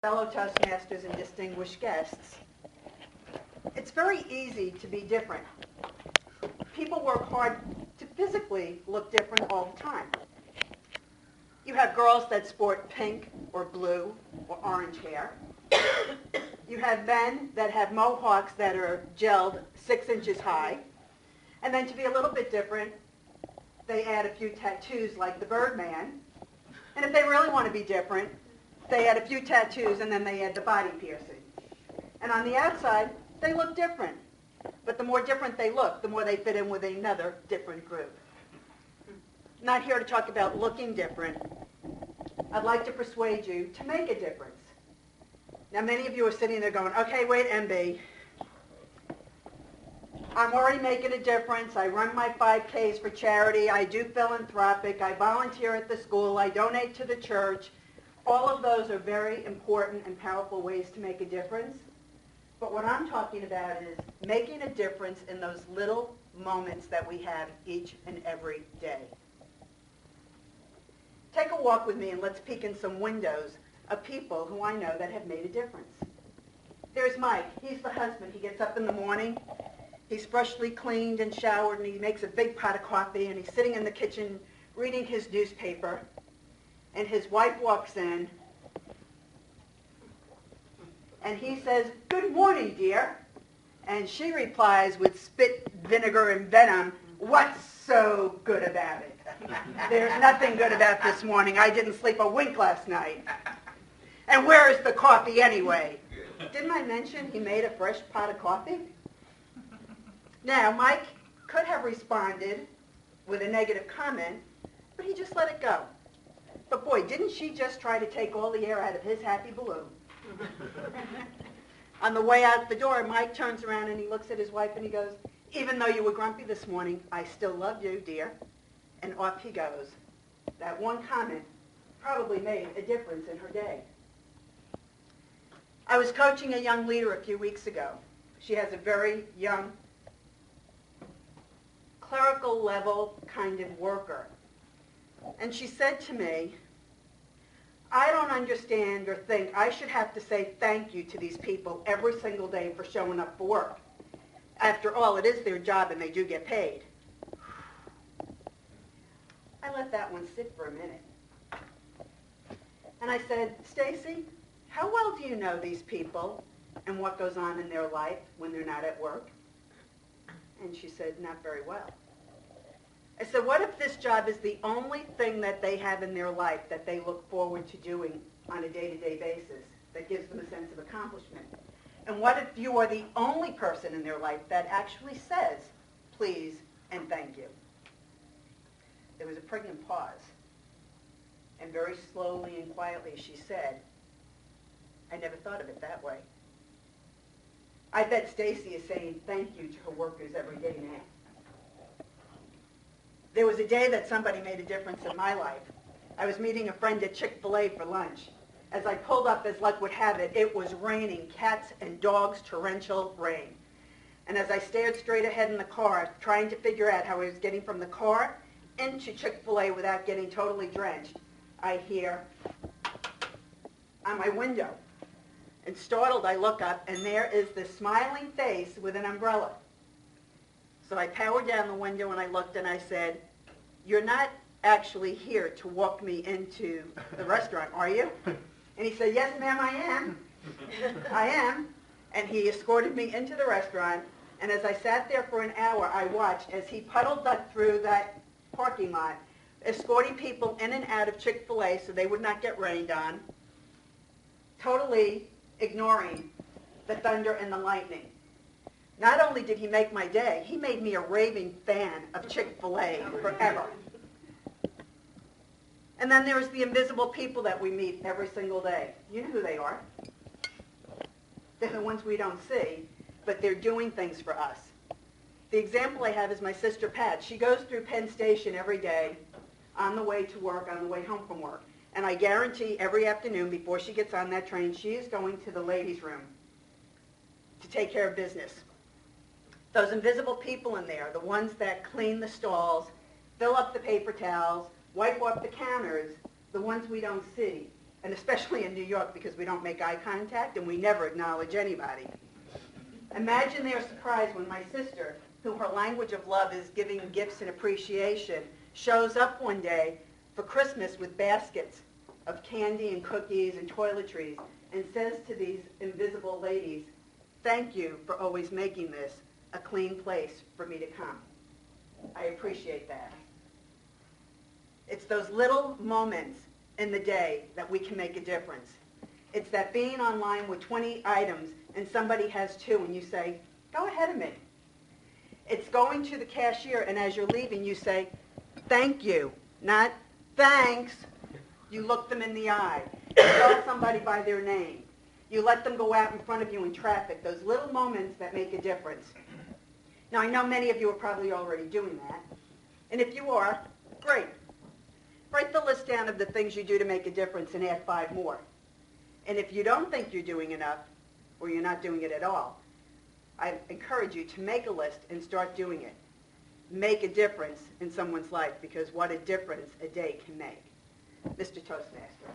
Fellow Toastmasters and distinguished guests. It's very easy to be different. People work hard to physically look different all the time. You have girls that sport pink or blue or orange hair. You have men that have mohawks that are gelled 6 inches high. And then to be a little bit different, they add a few tattoos like the Birdman. And if they really want to be different, they add a few tattoos and then they add the body piercing. And on the outside, they look different. But the more different they look, the more they fit in with another different group. I'm not here to talk about looking different. I'd like to persuade you to make a difference. Now, many of you are sitting there going, okay, wait, MB. I'm already making a difference. I run my 5Ks for charity. I do philanthropic. I volunteer at the school. I donate to the church. All of those are very important and powerful ways to make a difference. But what I'm talking about is making a difference in those little moments that we have each and every day. Take a walk with me and let's peek in some windows of people who I know that have made a difference. There's Mike. He's the husband. He gets up in the morning. He's freshly cleaned and showered, and he makes a big pot of coffee, and he's sitting in the kitchen reading his newspaper. And his wife walks in, and he says, "Good morning, dear." And she replies with spit, vinegar, and venom, "What's so good about it? There's nothing good about this morning. I didn't sleep a wink last night. And where is the coffee anyway?" Didn't I mention he made a fresh pot of coffee? Now, Mike could have responded with a negative comment, but he just let it go. But boy, didn't she just try to take all the air out of his happy balloon. On the way out the door, Mike turns around and he looks at his wife and he goes, "Even though you were grumpy this morning, I still love you, dear." And off he goes. That one comment probably made a difference in her day. I was coaching a young leader a few weeks ago. She has a very young, clerical level kind of worker. And she said to me, "I don't understand or think I should have to say thank you to these people every single day for showing up for work. After all, it is their job and they do get paid." I let that one sit for a minute. And I said, "Stacy, how well do you know these people and what goes on in their life when they're not at work?" And she said, "Not very well." I said, "What if this job is the only thing that they have in their life that they look forward to doing on a day-to-day basis that gives them a sense of accomplishment? And what if you are the only person in their life that actually says please and thank you?" There was a pregnant pause. And very slowly and quietly she said, "I never thought of it that way." I bet Stacy is saying thank you to her workers every day now. There was a day that somebody made a difference in my life. I was meeting a friend at Chick-fil-A for lunch. As I pulled up, as luck would have it, it was raining, cats and dogs, torrential rain. And as I stared straight ahead in the car, trying to figure out how I was getting from the car into Chick-fil-A without getting totally drenched, I hear on my window. And startled, I look up, and there is this smiling face with an umbrella. So I powered down the window and I looked and I said, "You're not actually here to walk me into the restaurant, are you?" And he said, "Yes, ma'am, I am." "I am." And he escorted me into the restaurant. And as I sat there for an hour, I watched as he puddled through that parking lot, escorting people in and out of Chick-fil-A so they would not get rained on, totally ignoring the thunder and the lightning. Not only did he make my day, he made me a raving fan of Chick-fil-A forever. And then there's the invisible people that we meet every single day. You know who they are. They're the ones we don't see, but they're doing things for us. The example I have is my sister Pat. She goes through Penn Station every day on the way to work, on the way home from work. And I guarantee every afternoon before she gets on that train, she is going to the ladies' room to take care of business. Those invisible people in there, the ones that clean the stalls, fill up the paper towels, wipe off the counters, the ones we don't see, and especially in New York because we don't make eye contact and we never acknowledge anybody. Imagine their surprise when my sister, who her language of love is giving gifts and appreciation, shows up one day for Christmas with baskets of candy and cookies and toiletries and says to these invisible ladies, "Thank you for always making this a clean place for me to come." I appreciate that. It's those little moments in the day that we can make a difference. It's that being online with 20 items and somebody has 2 and you say, "Go ahead of me." It's going to the cashier and as you're leaving you say, "Thank you," not "Thanks." You look them in the eye. You call somebody by their name. You let them go out in front of you in traffic. Those little moments that make a difference. Now, I know many of you are probably already doing that. And if you are, great. Write the list down of the things you do to make a difference and add 5 more. And if you don't think you're doing enough, or you're not doing it at all, I encourage you to make a list and start doing it. Make a difference in someone's life, because what a difference a day can make. Mr. Toastmaster.